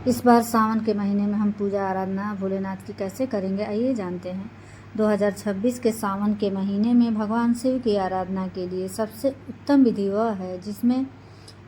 इस बार सावन के महीने में हम पूजा आराधना भोलेनाथ की कैसे करेंगे, आइए जानते हैं। 2026 के सावन के महीने में भगवान शिव की आराधना के लिए सबसे उत्तम विधि वह है जिसमें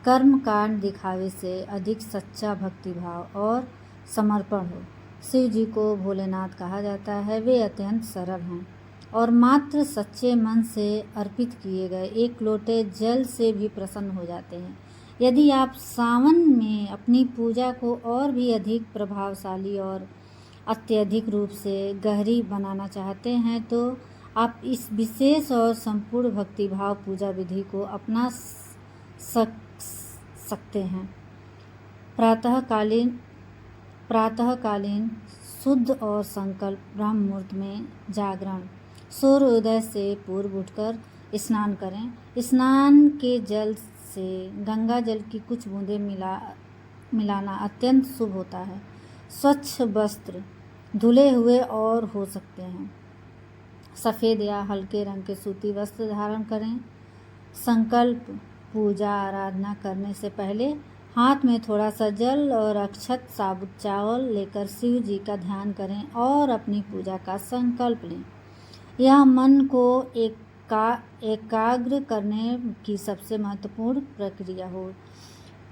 कर्म कांड दिखावे से अधिक सच्चा भक्तिभाव और समर्पण हो। शिव जी को भोलेनाथ कहा जाता है। वे अत्यंत सरल हैं और मात्र सच्चे मन से अर्पित किए गए एक लोटे जल से भी प्रसन्न हो जाते हैं। यदि आप सावन में अपनी पूजा को और भी अधिक प्रभावशाली और अत्यधिक रूप से गहरी बनाना चाहते हैं तो आप इस विशेष और संपूर्ण भक्तिभाव पूजा विधि को अपना सकते हैं। प्रातःकालीन शुद्ध और संकल्प ब्रह्म मुहूर्त में जागरण, सूर्योदय से पूर्व उठकर स्नान करें। स्नान के जल से गंगा जल की कुछ बूंदें मिलाना अत्यंत शुभ होता है। स्वच्छ वस्त्र धुले हुए और हो सकते हैं सफ़ेद या हल्के रंग के सूती वस्त्र धारण करें। संकल्प पूजा आराधना करने से पहले हाथ में थोड़ा सा जल और अक्षत साबुत चावल लेकर शिव जी का ध्यान करें और अपनी पूजा का संकल्प लें। यह मन को एकाग्र करने की सबसे महत्वपूर्ण प्रक्रिया हो।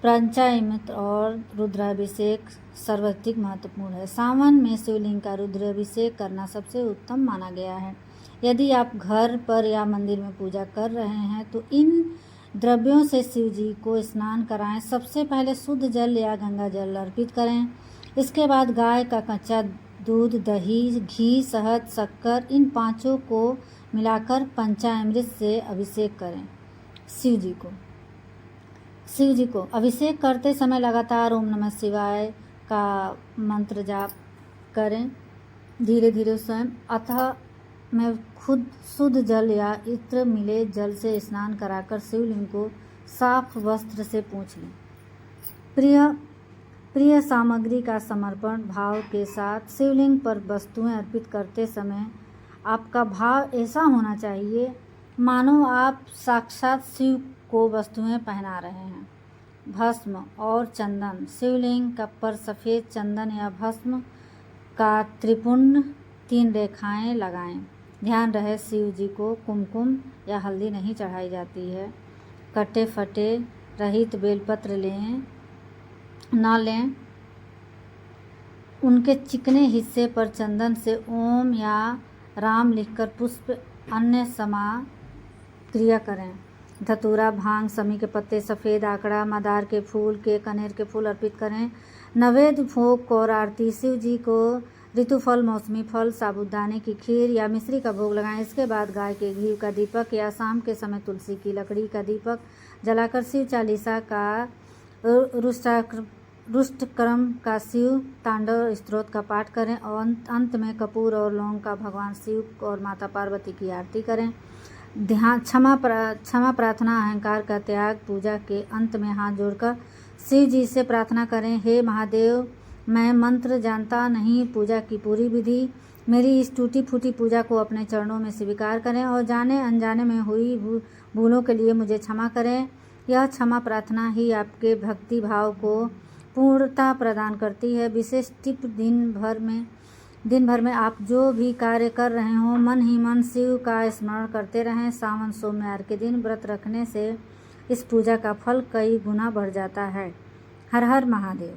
पंचामृत और रुद्राभिषेक सर्वाधिक महत्वपूर्ण है। सावन में शिवलिंग का रुद्राभिषेक करना सबसे उत्तम माना गया है। यदि आप घर पर या मंदिर में पूजा कर रहे हैं तो इन द्रव्यों से शिव जी को स्नान कराएं। सबसे पहले शुद्ध जल या गंगा जल अर्पित करें। इसके बाद गाय का कच्चा दूध, दही, घी, शहद, शक्कर इन पांचों को मिलाकर पंचामृत से अभिषेक करें। शिव जी को अभिषेक करते समय लगातार ओम नमः शिवाय का मंत्र जाप करें। धीरे धीरे स्वयं अतः मैं खुद शुद्ध जल या इत्र मिले जल से स्नान कराकर शिवलिंग को साफ वस्त्र से पोंछ लें। प्रिय सामग्री का समर्पण भाव के साथ शिवलिंग पर वस्तुएं अर्पित करते समय आपका भाव ऐसा होना चाहिए मानो आप साक्षात शिव को वस्तुएं पहना रहे हैं। भस्म और चंदन शिवलिंग पर सफ़ेद चंदन या भस्म का त्रिपुंड 3 रेखाएं लगाएं। ध्यान रहे शिव जी को कुमकुम या हल्दी नहीं चढ़ाई जाती है। कटे फटे रहित बेलपत्र न लें। उनके चिकने हिस्से पर चंदन से ओम या राम लिखकर पुष्प अन्य क्रिया करें। धतूरा, भांग, समी के पत्ते, सफ़ेद आंकड़ा, मदार के फूल के कनेर के फूल अर्पित करें। नैवेद्य भोग और आरती शिव जी को ऋतुफल, मौसमी फल, साबूदाने की खीर या मिश्री का भोग लगाएं। इसके बाद गाय के घी का दीपक या शाम के समय तुलसी की लकड़ी का दीपक जलाकर शिव चालीसा का रुष्टक्रम का शिव तांडव स्तोत्र का पाठ करें और अंत में कपूर और लौंग का भगवान शिव और माता पार्वती की आरती करें। ध्यान, क्षमा प्रार्थना, अहंकार का त्याग। पूजा के अंत में हाथ जोड़कर शिव जी से प्रार्थना करें, हे महादेव, मैं मंत्र जानता नहीं, पूजा की पूरी विधि, मेरी इस टूटी फूटी पूजा को अपने चरणों में स्वीकार करें और जाने अनजाने में हुई भूलों के लिए मुझे क्षमा करें। यह क्षमा प्रार्थना ही आपके भक्ति भाव को पूर्णता प्रदान करती है। विशेष टिप, दिन भर में आप जो भी कार्य कर रहे हों मन ही मन शिव का स्मरण करते रहें। सावन सोमवार के दिन व्रत रखने से इस पूजा का फल कई गुना बढ़ जाता है। हर हर महादेव।